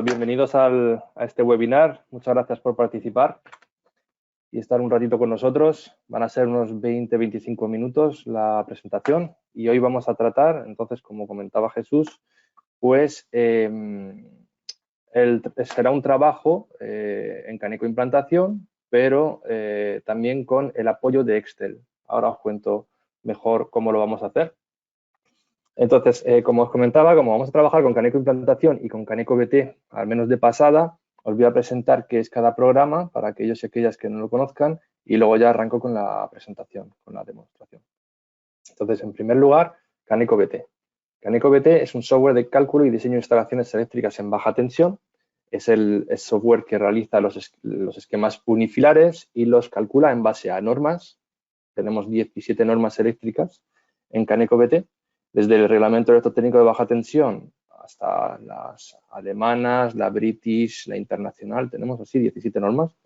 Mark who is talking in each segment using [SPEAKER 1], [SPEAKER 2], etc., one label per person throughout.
[SPEAKER 1] bienvenidos a este webinar. Muchas gracias por participar y estar un ratito con nosotros. Van a ser unos 20-25 minutos la presentación y hoy vamos a tratar, entonces, como comentaba Jesús, pues será un trabajo en Caneco Implantación, pero también con el apoyo de Excel. Ahora os cuento mejor cómo lo vamos a hacer. Entonces, como os comentaba, como vamos a trabajar con Caneco Implantación y con Caneco BT, al menos de pasada, os voy a presentar qué es cada programa para aquellos y aquellas que no lo conozcan y luego ya arranco con la presentación, con la demostración. Entonces, en primer lugar, Caneco BT. Caneco BT es un software de cálculo y diseño de instalaciones eléctricas en baja tensión. Es el software que realiza los esquemas unifilares y los calcula en base a normas. Tenemos 17 normas eléctricas en Caneco BT. Desde el reglamento electrotécnico de baja tensión hasta las alemanas, la British, la internacional, tenemos así 17 normas,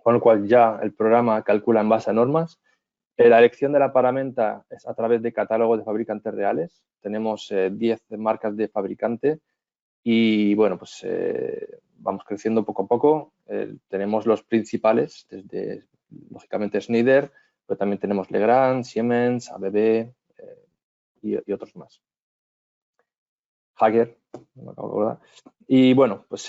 [SPEAKER 1] con lo cual ya el programa calcula en base a normas. La elección de la paramenta es a través de catálogos de fabricantes reales. Tenemos 10 marcas de fabricante y, bueno, pues vamos creciendo poco a poco. Tenemos los principales, desde, lógicamente, Schneider, pero también tenemos Legrand, Siemens, ABB, y otros más. Hager, no me acabo de acordar. Y bueno, pues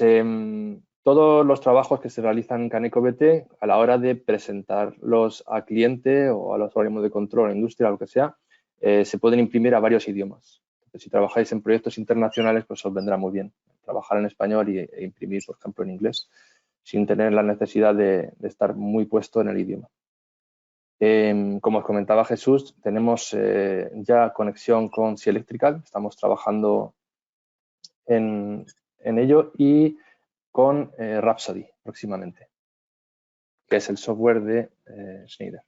[SPEAKER 1] todos los trabajos que se realizan en Caneco BT a la hora de presentarlos al cliente o a los organismos de control, industria, lo que sea, se pueden imprimir a varios idiomas. Entonces, si trabajáis en proyectos internacionales, pues os vendrá muy bien trabajar en español e imprimir, por ejemplo, en inglés, sin tener la necesidad de estar muy puesto en el idioma. Como os comentaba Jesús, tenemos ya conexión con Sea Electrical, estamos trabajando en ello y con Rhapsody próximamente, que es el software de Schneider.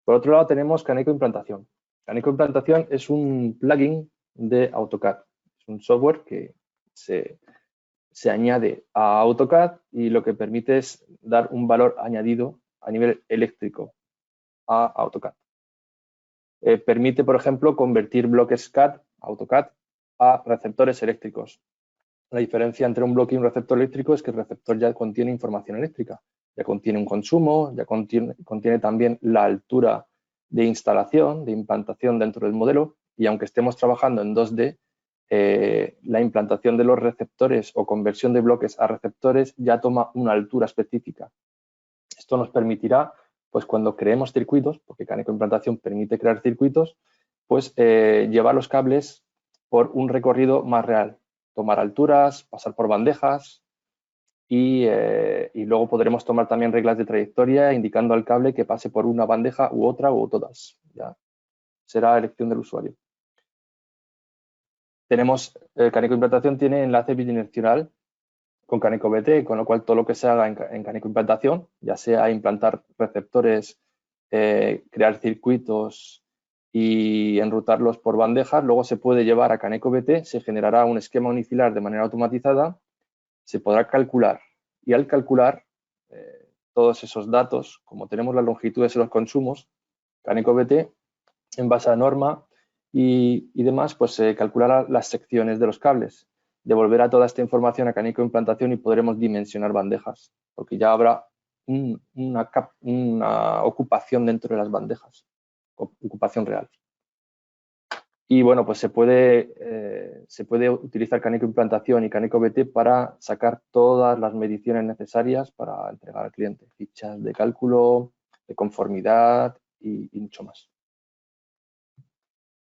[SPEAKER 1] Por otro lado tenemos Caneco Implantación. Caneco Implantación es un plugin de AutoCAD, es un software que se añade a AutoCAD y lo que permite es dar un valor añadido a nivel eléctrico a AutoCAD. Permite, por ejemplo, convertir bloques CAD, AutoCAD, a receptores eléctricos. La diferencia entre un bloque y un receptor eléctrico es que el receptor ya contiene información eléctrica, ya contiene un consumo, ya contiene también la altura de instalación, de implantación dentro del modelo, y aunque estemos trabajando en 2D, la implantación de los receptores o conversión de bloques a receptores ya toma una altura específica. Esto nos permitirá, pues cuando creemos circuitos, porque Caneco Implantación permite crear circuitos, pues llevar los cables por un recorrido más real, tomar alturas, pasar por bandejas y luego podremos tomar también reglas de trayectoria indicando al cable que pase por una bandeja u otra o todas. Ya será elección del usuario. Tenemos, Caneco Implantación tiene enlace bidireccional con Caneco BT, con lo cual todo lo que se haga en Caneco Implantación, ya sea implantar receptores, crear circuitos y enrutarlos por bandejas, luego se puede llevar a Caneco BT, se generará un esquema unifilar de manera automatizada, se podrá calcular y al calcular todos esos datos, como tenemos las longitudes y los consumos, Caneco BT, en base a norma y demás, pues se calculará las secciones de los cables. Devolverá toda esta información a Caneco Implantación y podremos dimensionar bandejas, porque ya habrá una ocupación dentro de las bandejas, ocupación real. Y bueno, pues se puede utilizar Caneco Implantación y Caneco BT para sacar todas las mediciones necesarias para entregar al cliente, fichas de cálculo, de conformidad y mucho más.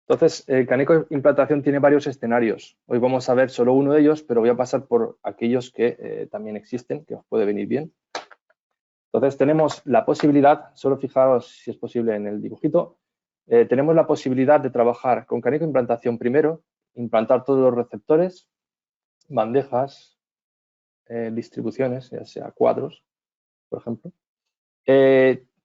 [SPEAKER 1] Entonces, Caneco Implantación tiene varios escenarios. Hoy vamos a ver solo uno de ellos, pero voy a pasar por aquellos que también existen, que os puede venir bien. Entonces, tenemos la posibilidad, solo fijaros si es posible en el dibujito, tenemos la posibilidad de trabajar con Caneco Implantación primero, implantar todos los receptores, bandejas, distribuciones, ya sea cuadros, por ejemplo.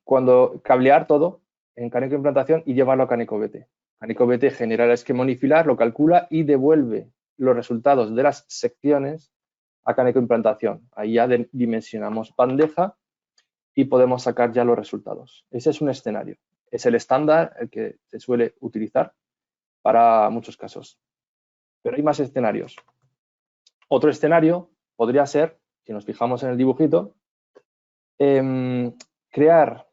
[SPEAKER 1] Cuando cablear todo en Caneco Implantación y llevarlo a Caneco BT. Caneco BT genera el esquema unifilar, lo calcula y devuelve los resultados de las secciones a Caneco Implantación. Ahí ya dimensionamos bandeja y podemos sacar ya los resultados. Ese es un escenario. Es el estándar, el que se suele utilizar para muchos casos. Pero hay más escenarios. Otro escenario podría ser, si nos fijamos en el dibujito, crear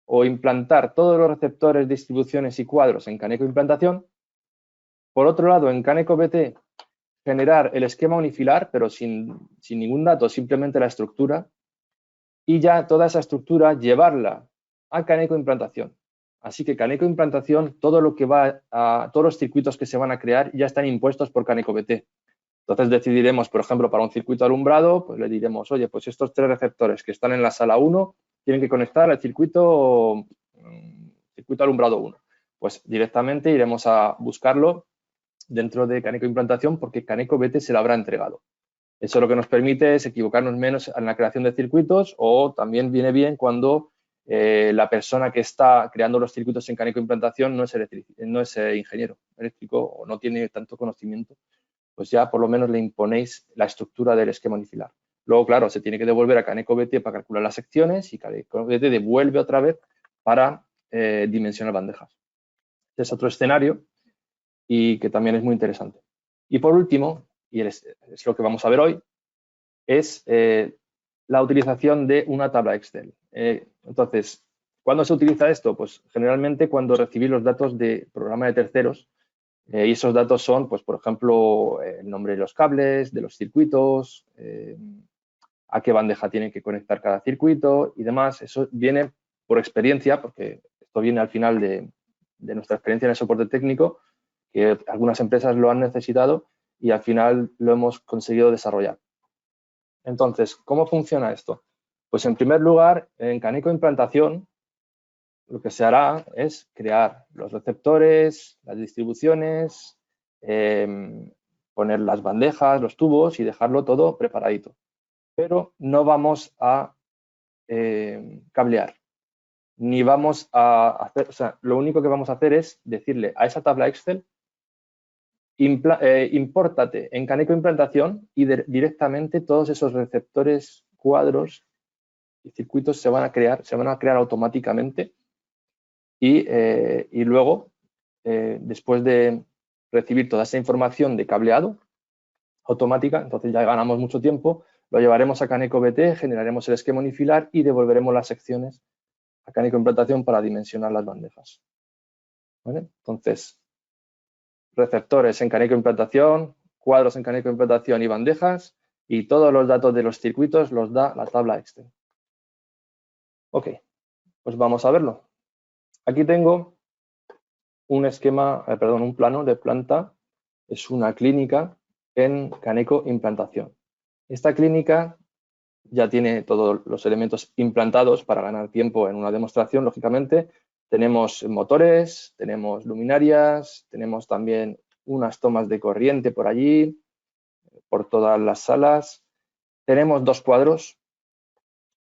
[SPEAKER 1] o implantar todos los receptores, distribuciones y cuadros en Kaneko Implantación. Por otro lado, en Kaneko BT, generar el esquema unifilar, pero sin ningún dato, simplemente la estructura. Y ya toda esa estructura llevarla a Kaneko Implantación. Así que Kaneko Implantación, todo lo que va a todos los circuitos que se van a crear ya están impuestos por Kaneko BT. Entonces decidiremos, por ejemplo, para un circuito alumbrado, pues le diremos, oye, pues estos 3 receptores que están en la sala 1 tienen que conectar al circuito alumbrado 1. Pues directamente iremos a buscarlo dentro de Kaneko Implantación porque Kaneko BT se lo habrá entregado. Eso lo que nos permite es equivocarnos menos en la creación de circuitos, o también viene bien cuando la persona que está creando los circuitos en Kaneko Implantación no es ingeniero eléctrico o no tiene tanto conocimiento, pues ya por lo menos le imponéis la estructura del esquema unifilar. Luego, claro, se tiene que devolver a Kaneko BT para calcular las secciones y Kaneko BT devuelve otra vez para dimensionar bandejas. Este es otro escenario y que también es muy interesante. Y por último, y es lo que vamos a ver hoy, es la utilización de una tabla Excel. Entonces, ¿cuándo se utiliza esto? Pues generalmente cuando recibís los datos de programa de terceros, y esos datos son, pues, por ejemplo, el nombre de los cables, de los circuitos, a qué bandeja tiene que conectar cada circuito y demás. Eso viene por experiencia, porque esto viene al final de nuestra experiencia en el soporte técnico, que algunas empresas lo han necesitado y al final lo hemos conseguido desarrollar. Entonces, ¿cómo funciona esto? Pues en primer lugar, en Kaneko Implantación, lo que se hará es crear los receptores, las distribuciones, poner las bandejas, los tubos y dejarlo todo preparadito. Pero no vamos a cablear, ni vamos a hacer, o sea, lo único que vamos a hacer es decirle a esa tabla Excel, impórtate en Kaneko Implantación y directamente todos esos receptores, cuadros y circuitos se van a crear automáticamente. Y luego, después de recibir toda esa información de cableado automática, entonces ya ganamos mucho tiempo, lo llevaremos a Kaneko BT, generaremos el esquema unifilar y devolveremos las secciones a Kaneko Implantación para dimensionar las bandejas. ¿Vale? Entonces, receptores en Kaneko Implantación, cuadros en Kaneko Implantación y bandejas, y todos los datos de los circuitos los da la tabla Excel. Ok, pues vamos a verlo. Aquí tengo un plano de planta, es una clínica en Kaneko Implantación. Esta clínica ya tiene todos los elementos implantados para ganar tiempo en una demostración, lógicamente. Tenemos motores, tenemos luminarias, tenemos también unas tomas de corriente por allí, por todas las salas. Tenemos 2 cuadros,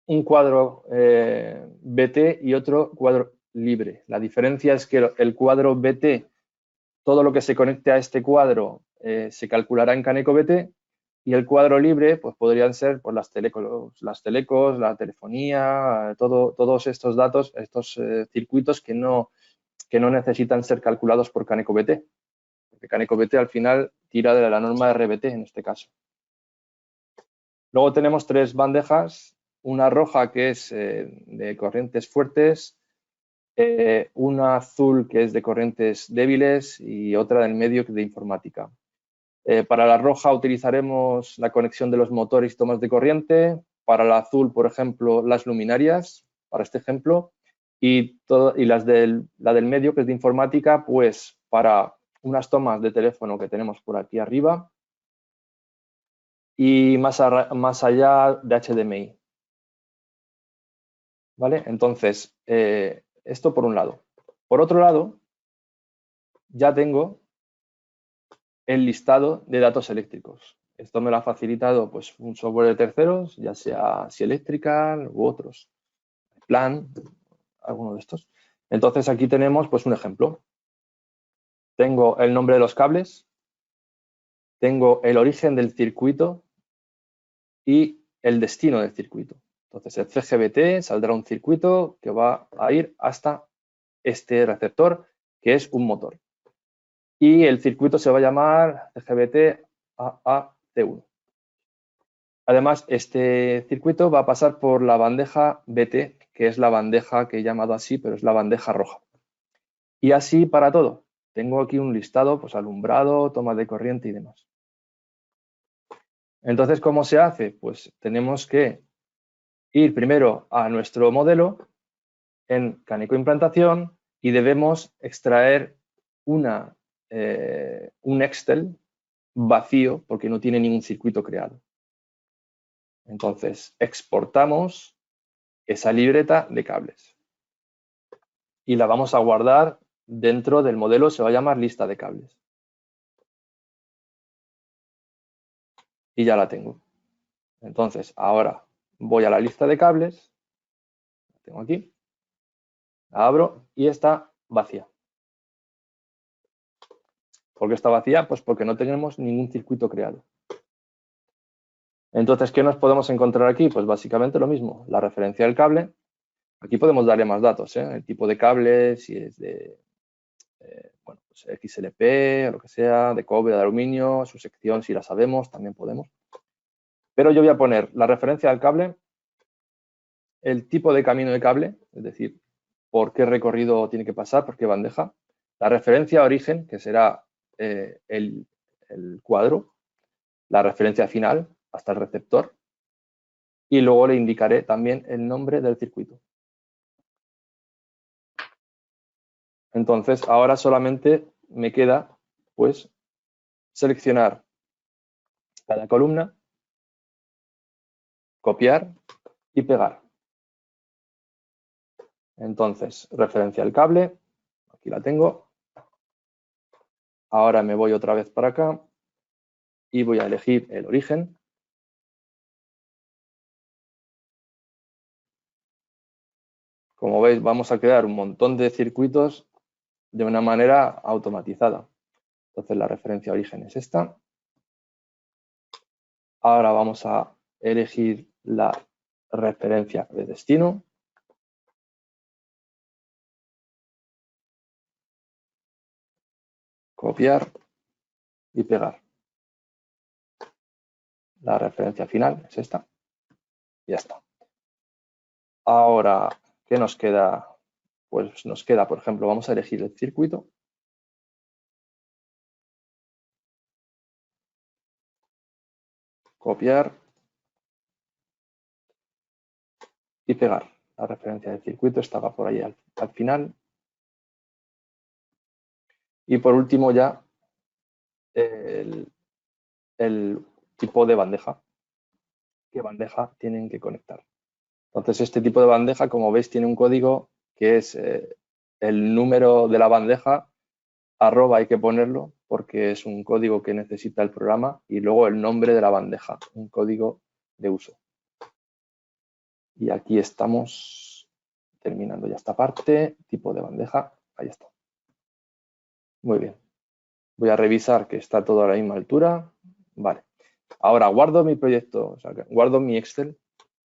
[SPEAKER 1] un cuadro BT y otro cuadro libre. La diferencia es que el cuadro BT, todo lo que se conecte a este cuadro se calculará en Kaneko BT, y el cuadro libre pues podrían ser pues, las telecos, la telefonía, todos estos datos, estos circuitos que no necesitan ser calculados por Kaneko BT, porque Kaneko BT al final tira de la norma RBT en este caso. Luego tenemos 3 bandejas, una roja que es de corrientes fuertes, una azul que es de corrientes débiles y otra del medio que es de informática. Para la roja utilizaremos la conexión de los motores y tomas de corriente. Para la azul, por ejemplo, las luminarias, para este ejemplo. Y la del medio, que es de informática, pues para unas tomas de teléfono que tenemos por aquí arriba y más allá de HDMI. ¿Vale? Entonces, esto por un lado. Por otro lado, ya tengo el listado de datos eléctricos. Esto me lo ha facilitado pues, un software de terceros, ya sea Electrical u otros, Plan, alguno de estos. Entonces aquí tenemos pues, un ejemplo. Tengo el nombre de los cables, tengo el origen del circuito y el destino del circuito. Entonces el CGBT saldrá un circuito que va a ir hasta este receptor, que es un motor. Y el circuito se va a llamar CGBT AAC1. Además, este circuito va a pasar por la bandeja BT, que es la bandeja que he llamado así, pero es la bandeja roja. Y así para todo. Tengo aquí un listado, pues alumbrado, toma de corriente y demás. Entonces, ¿cómo se hace? Pues tenemos que ir primero a nuestro modelo en Caneco Implantación y debemos extraer un Excel vacío porque no tiene ningún circuito creado. Entonces, exportamos esa libreta de cables y la vamos a guardar dentro del modelo, se va a llamar lista de cables. Y ya la tengo. Entonces, ahora voy a la lista de cables, la tengo aquí, la abro y está vacía. ¿Por qué está vacía? Pues porque no tenemos ningún circuito creado. Entonces, ¿qué nos podemos encontrar aquí? Pues básicamente lo mismo, la referencia del cable. Aquí podemos darle más datos, ¿eh? El tipo de cable, si es de bueno, pues XLP o lo que sea, de cobre, de aluminio, su sección, si la sabemos, también podemos. Pero yo voy a poner la referencia del cable, el tipo de camino de cable, es decir, por qué recorrido tiene que pasar, por qué bandeja, la referencia a origen, que será el cuadro, la referencia final hasta el receptor, y luego le indicaré también el nombre del circuito. Entonces, ahora solamente me queda, pues, seleccionar cada columna, copiar y pegar. Entonces, referencia al cable, aquí la tengo. Ahora me voy otra vez para acá y voy a elegir el origen. Como veis, vamos a crear un montón de circuitos de una manera automatizada. Entonces, la referencia a origen es esta. Ahora vamos a elegir la referencia de destino. Copiar y pegar. La referencia final es esta. Ya está. Ahora, ¿qué nos queda? Pues nos queda, por ejemplo, vamos a elegir el circuito. Copiar y pegar. La referencia del circuito estaba por ahí al final. Y por último ya el tipo de bandeja. ¿Qué bandeja tienen que conectar? Entonces, este tipo de bandeja, como veis, tiene un código que es el número de la bandeja, arroba hay que ponerlo porque es un código que necesita el programa y luego el nombre de la bandeja, un código de uso. Y aquí estamos terminando ya esta parte, tipo de bandeja, ahí está. Muy bien. Voy a revisar que está todo a la misma altura. Vale. Ahora guardo mi proyecto, o sea, guardo mi Excel,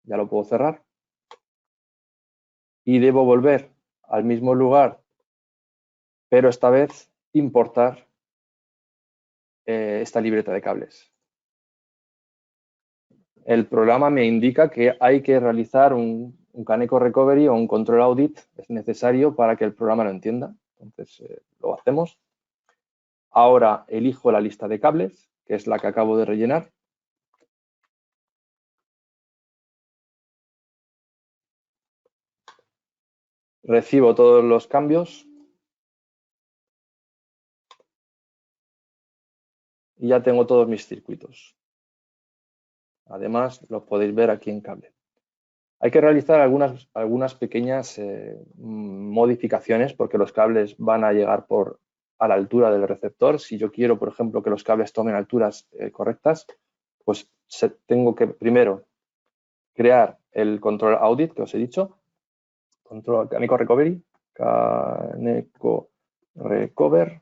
[SPEAKER 1] ya lo puedo cerrar. Y debo volver al mismo lugar, pero esta vez importar esta libreta de cables. El programa me indica que hay que realizar un Caneco Recovery o un Control Audit, es necesario para que el programa lo entienda. Entonces lo hacemos. Ahora elijo la lista de cables, que es la que acabo de rellenar. Recibo todos los cambios y ya tengo todos mis circuitos. Además, lo podéis ver aquí en cable. Hay que realizar algunas pequeñas modificaciones porque los cables van a llegar a la altura del receptor. Si yo quiero, por ejemplo, que los cables tomen alturas correctas, pues tengo que primero crear el control audit que os he dicho, control Caneco Recovery, Caneco Recover.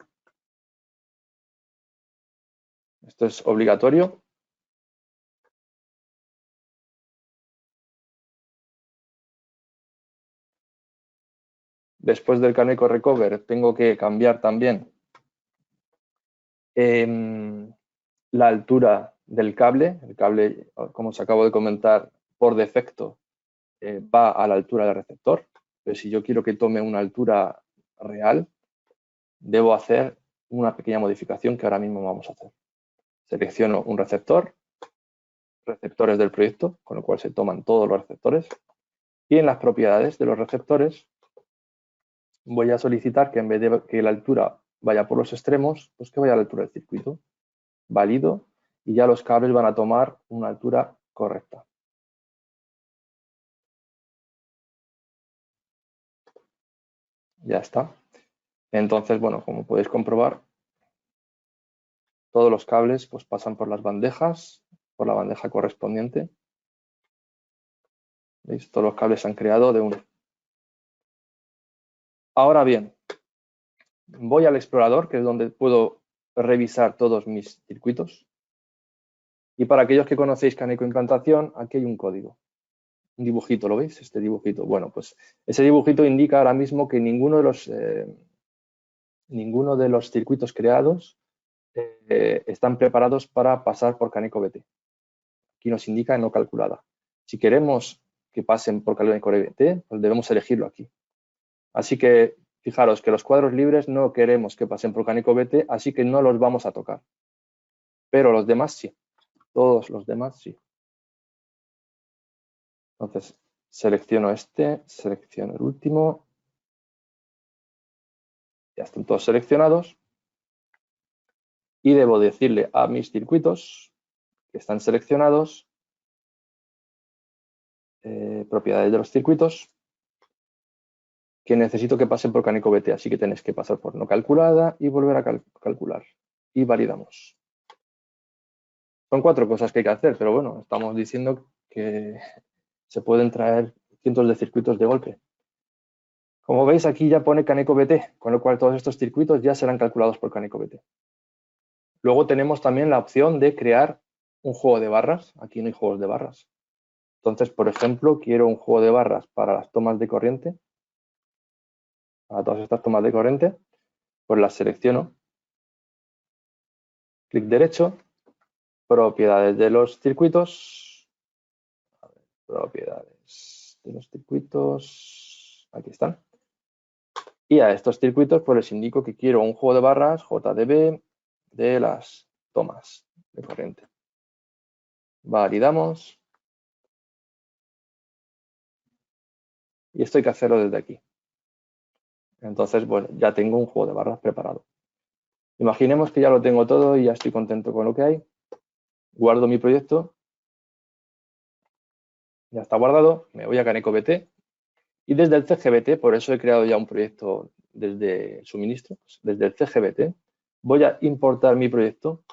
[SPEAKER 1] Esto es obligatorio. Después del Caneco Recover tengo que cambiar también la altura del cable. El cable, como os acabo de comentar, por defecto va a la altura del receptor, pero si yo quiero que tome una altura real, debo hacer una pequeña modificación que ahora mismo vamos a hacer. Selecciono un receptor, receptores del proyecto, con lo cual se toman todos los receptores, y en las propiedades de los receptores voy a solicitar que en vez de que la altura vaya por los extremos, pues que vaya a la altura del circuito. Valido y ya los cables van a tomar una altura correcta. Ya está. Entonces, bueno, como podéis comprobar, todos los cables pues, pasan por las bandejas, por la bandeja correspondiente. ¿Veis? Todos los cables se han creado de uno. Ahora bien, voy al explorador, que es donde puedo revisar todos mis circuitos. Y para aquellos que conocéis Caneco Implantación, aquí hay un código. Un dibujito, ¿lo veis? Este dibujito. Bueno, pues ese dibujito indica ahora mismo que ninguno de los circuitos creados están preparados para pasar por Caneco BT. Aquí nos indica no calculada. Si queremos que pasen por Caneco BT, pues debemos elegirlo aquí. Así que fijaros que los cuadros libres no queremos que pasen por Caneco BT, así que no los vamos a tocar. Pero los demás sí. Todos los demás sí. Entonces, selecciono este, selecciono el último. Ya están todos seleccionados. Y debo decirle a mis circuitos que están seleccionados, propiedades de los circuitos, que necesito que pasen por Caneco BT, así que tenéis que pasar por no calculada y volver a calcular. Y validamos. Son 4 cosas que hay que hacer, pero bueno, estamos diciendo que se pueden traer cientos de circuitos de golpe. Como veis, aquí ya pone Caneco BT, con lo cual todos estos circuitos ya serán calculados por Caneco BT. Luego tenemos también la opción de crear un juego de barras. Aquí no hay juegos de barras. Entonces, por ejemplo, quiero un juego de barras para las tomas de corriente. Para todas estas tomas de corriente, pues las selecciono. Clic derecho, propiedades de los circuitos. Propiedades de los circuitos. Aquí están. Y a estos circuitos pues les indico que quiero un juego de barras JDB de las tomas de corriente. Validamos. Y esto hay que hacerlo desde aquí. Entonces, bueno, ya tengo un juego de barras preparado. Imaginemos que ya lo tengo todo y ya estoy contento con lo que hay. Guardo mi proyecto. Ya está guardado. Me voy a Caneco BT. Y desde el CGBT, por eso he creado ya un proyecto desde suministro, desde el CGBT, voy a importar mi proyecto.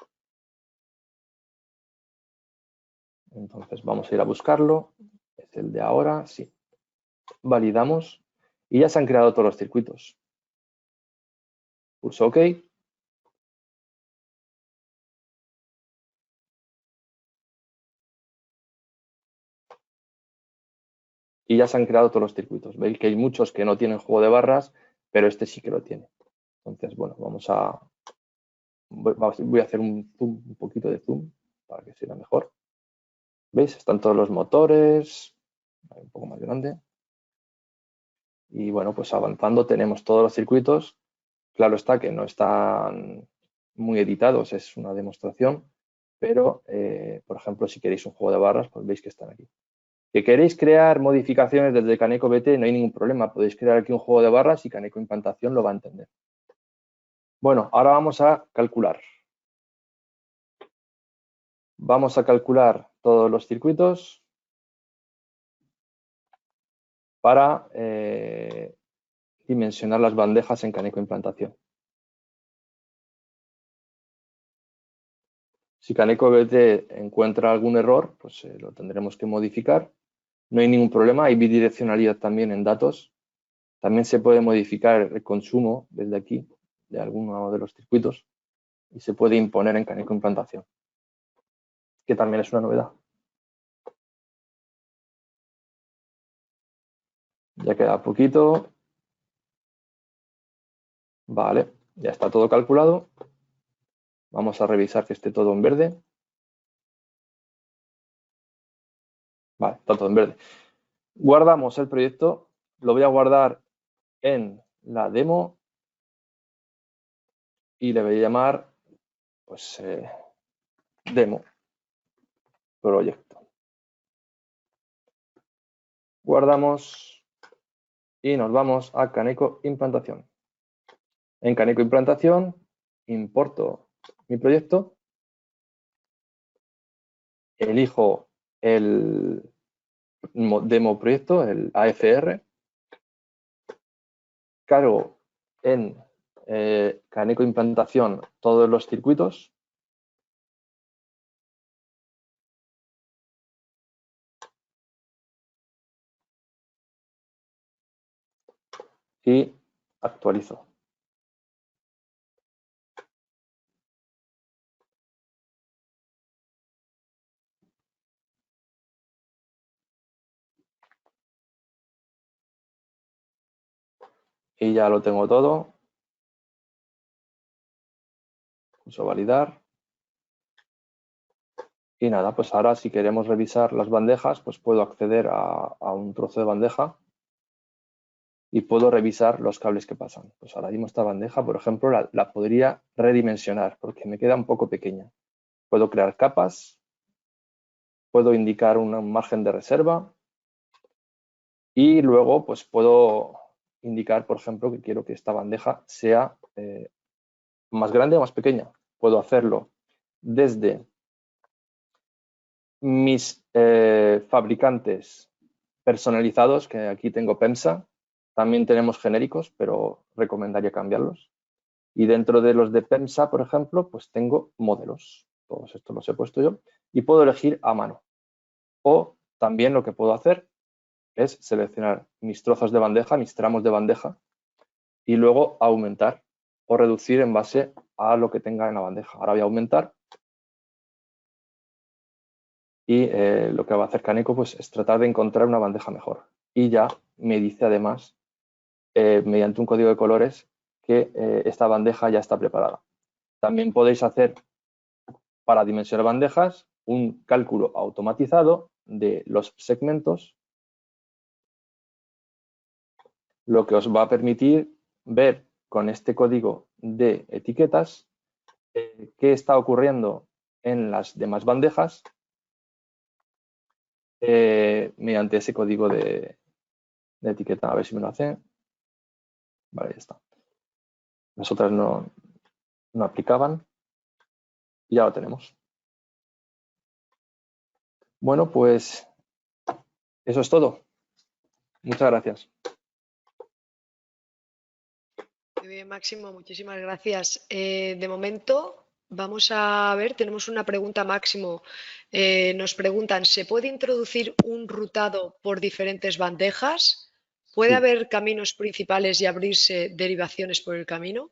[SPEAKER 1] Entonces vamos a ir a buscarlo. Es el de ahora, sí. Validamos y ya se han creado todos los circuitos. Pulso OK. Y ya se han creado todos los circuitos. Veis que hay muchos que no tienen juego de barras, pero este sí que lo tiene. Entonces, bueno, voy a hacer un poquito de zoom para que sea mejor. ¿Veis? Están todos los motores, un poco más grande. Y bueno, pues avanzando tenemos todos los circuitos. Claro está que no están muy editados, es una demostración, pero, por ejemplo, si queréis un juego de barras, pues veis que están aquí. ¿Que queréis crear modificaciones desde Caneco BT? No hay ningún problema. Podéis crear aquí un juego de barras y Caneco Implantación lo va a entender. Bueno, ahora vamos a calcular. Vamos a calcular todos los circuitos para dimensionar las bandejas en Caneco Implantación. Si Caneco BT encuentra algún error, pues lo tendremos que modificar. No hay ningún problema, hay bidireccionalidad también en datos. También se puede modificar el consumo desde aquí de alguno de los circuitos y se puede imponer en Caneco Implantación, que también es una novedad. Ya queda poquito. Vale, ya está todo calculado. Vamos a revisar que esté todo en verde. Vale, está todo en verde. Guardamos el proyecto, lo voy a guardar en la demo y le voy a llamar pues demo proyecto. Guardamos y nos vamos a Caneco implantación. En Caneco implantación importo mi proyecto, elijo el demo proyecto, el AFR, cargo en Caneco implantación todos los circuitos y actualizo. Y ya lo tengo todo. Pulso validar. Y nada, pues ahora si queremos revisar las bandejas, pues puedo acceder a un trozo de bandeja y puedo revisar los cables que pasan. Pues ahora mismo esta bandeja, por ejemplo, la podría redimensionar porque me queda un poco pequeña. Puedo crear capas, puedo indicar un margen de reserva y luego pues puedo indicar, por ejemplo, que quiero que esta bandeja sea más grande o más pequeña. Puedo hacerlo desde mis fabricantes personalizados, que aquí tengo PEMSA. También tenemos genéricos, pero recomendaría cambiarlos. Y dentro de los de PEMSA, por ejemplo, pues tengo modelos. Todos estos los he puesto yo y puedo elegir a mano. O también lo que puedo hacer es seleccionar mis trozos de bandeja, mis tramos de bandeja y luego aumentar o reducir en base a lo que tenga en la bandeja. Ahora voy a aumentar y lo que va a hacer Caneco pues, es tratar de encontrar una bandeja mejor. Y ya me dice además, mediante un código de colores, que esta bandeja ya está preparada. También podéis hacer, para dimensionar bandejas, un cálculo automatizado de los segmentos, lo que os va a permitir ver con este código de etiquetas qué está ocurriendo en las demás bandejas mediante ese código de etiqueta. A ver si me lo hace. Vale, ya está. Las otras no aplicaban. Y ya lo tenemos. Bueno, pues eso es todo. Muchas gracias.
[SPEAKER 2] Muy bien, Máximo, muchísimas gracias. De momento, vamos a ver, tenemos una pregunta, Máximo. Nos preguntan, ¿se puede introducir un rutado por diferentes bandejas? ¿Puede
[SPEAKER 1] Sí.
[SPEAKER 2] haber caminos principales y abrirse derivaciones por el camino?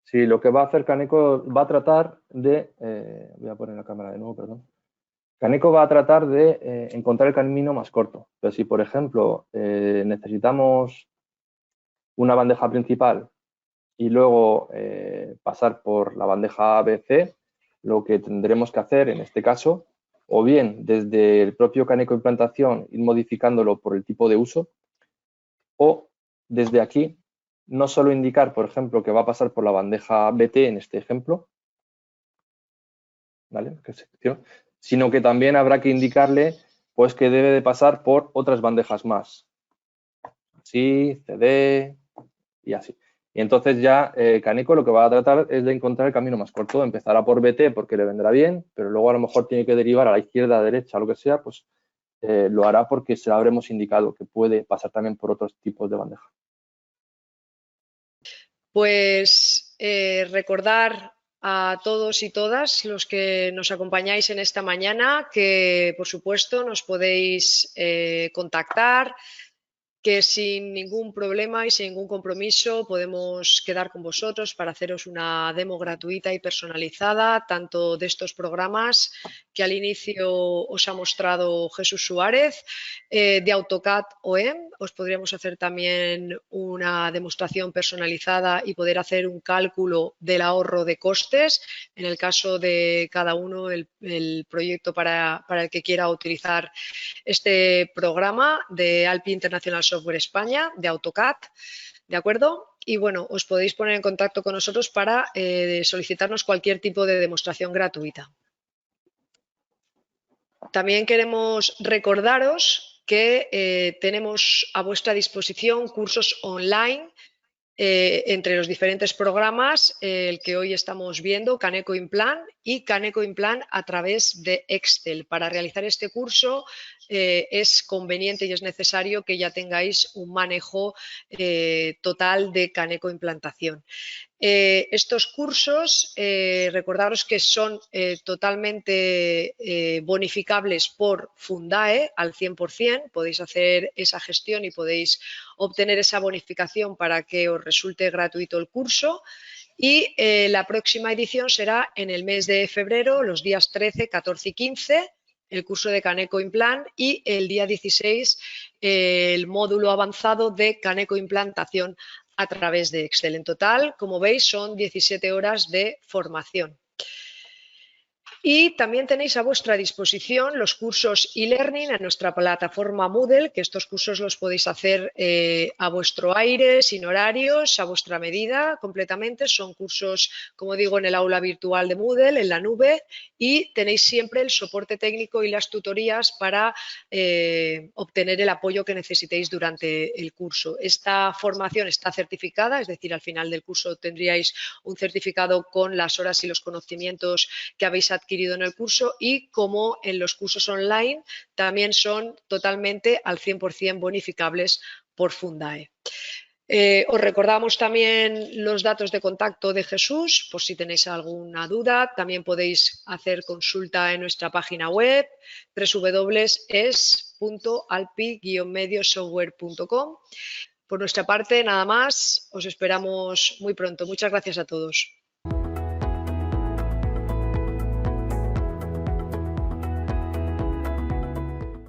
[SPEAKER 1] Sí, lo que va a hacer Caneco va a tratar de... voy a poner la cámara de nuevo, perdón. Caneco va a tratar de encontrar el camino más corto. Pero si, por ejemplo, necesitamos una bandeja principal y luego pasar por la bandeja ABC, lo que tendremos que hacer en este caso, o bien desde el propio Caneco implantación ir modificándolo por el tipo de uso, o desde aquí no solo indicar, por ejemplo, que va a pasar por la bandeja BT en este ejemplo, ¿vale? Sino que también habrá que indicarle pues que debe de pasar por otras bandejas más. Así, CD y así. Y entonces ya Caneco lo que va a tratar es de encontrar el camino más corto. Empezará por BT porque le vendrá bien, pero luego a lo mejor tiene que derivar a la izquierda, a la derecha, lo que sea, pues lo hará porque se lo habremos indicado que puede pasar también por otros tipos de bandeja.
[SPEAKER 2] Pues recordar a todos y todas los que nos acompañáis en esta mañana que, por supuesto, nos podéis contactar, que sin ningún problema y sin ningún compromiso podemos quedar con vosotros para haceros una demo gratuita y personalizada, tanto de estos programas que al inicio os ha mostrado Jesús Suárez, de AutoCAD OEM. Os podríamos hacer también una demostración personalizada y poder hacer un cálculo del ahorro de costes, en el caso de cada uno, el proyecto para el que quiera utilizar este programa de Alpi International Software España, de AutoCAD, ¿de acuerdo? Y bueno, os podéis poner en contacto con nosotros para solicitarnos cualquier tipo de demostración gratuita. También queremos recordaros que tenemos a vuestra disposición cursos online entre los diferentes programas, el que hoy estamos viendo, Caneco Implant y Caneco Implant a través de Excel. Para realizar este curso es conveniente y es necesario que ya tengáis un manejo total de Caneco Implantación. Estos cursos, recordaros que son totalmente bonificables por Fundae al 100%, podéis hacer esa gestión y podéis obtener esa bonificación para que os resulte gratuito el curso. Y la próxima edición será en el mes de febrero, los días 13, 14 y 15, el curso de Caneco Implant, y el día 16 el módulo avanzado de Caneco Implantación a través de Excel. En total, como veis, son 17 horas de formación. Y también tenéis a vuestra disposición los cursos e-learning en nuestra plataforma Moodle, que estos cursos los podéis hacer a vuestro aire, sin horarios, a vuestra medida, completamente. Son cursos, como digo, en el aula virtual de Moodle, en la nube, y tenéis siempre el soporte técnico y las tutorías para obtener el apoyo que necesitéis durante el curso. Esta formación está certificada, es decir, al final del curso tendríais un certificado con las horas y los conocimientos que habéis adquirido en el curso, y como en los cursos online también son totalmente al 100% bonificables por Fundae. Os recordamos también los datos de contacto de Jesús por si tenéis alguna duda. También podéis hacer consulta en nuestra página web www.es.alpi-mediosoftware.com. Por nuestra parte, nada más. Os esperamos muy pronto. Muchas gracias a todos.